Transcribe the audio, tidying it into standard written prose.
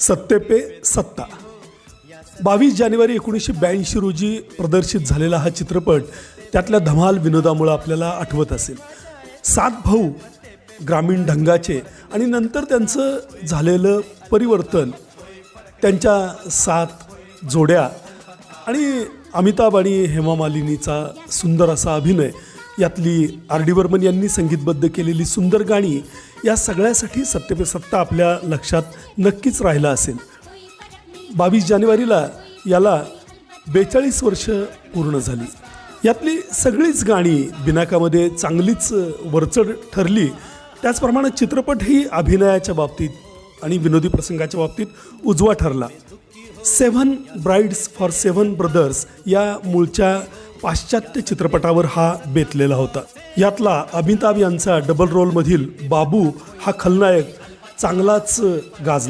सत्ते पे सत्ता 22 जानेवारी 1982 रोजी प्रदर्शित झालेला हा चित्रपट त्यातल्या धमाल विनोदामुळे आपल्याला आठवत असेल. 7 भाऊ ग्रामीण ढंगाचे आणि नंतर त्यांचं झालेलं परिवर्तन, त्यांच्या 7 जोड्या आणि अमिताभ आणि हेमा मालिनीचा सुंदर असा अभिनय, यातली आर डी बर्मन यांनी संगीतबद्ध केलेली सुंदर गाणी, या सगळ्यासाठी सत्ते पे सत्ता आपल्या लक्षात नक्कीच राहिला असेल. 22 जानेवारीला याला 42 वर्ष पूर्ण झाली. यातली सगळीच गाणी बिनाकामध्ये चांगलीच वरचढ ठरली. त्याचप्रमाणे चित्रपटही अभिनयाच्या बाबतीत आणि विनोदी प्रसंगाच्या बाबतीत उजवा ठरला. 7 ब्राइड्स फॉर 7 ब्रदर्स या मूळच्या पाश्चात्य चित्रपटावर हा बेतलेला होता. यातला अमिताभ यांचा डबल रोलमधील बाबू हा खलनायक चांगलाच गाजला.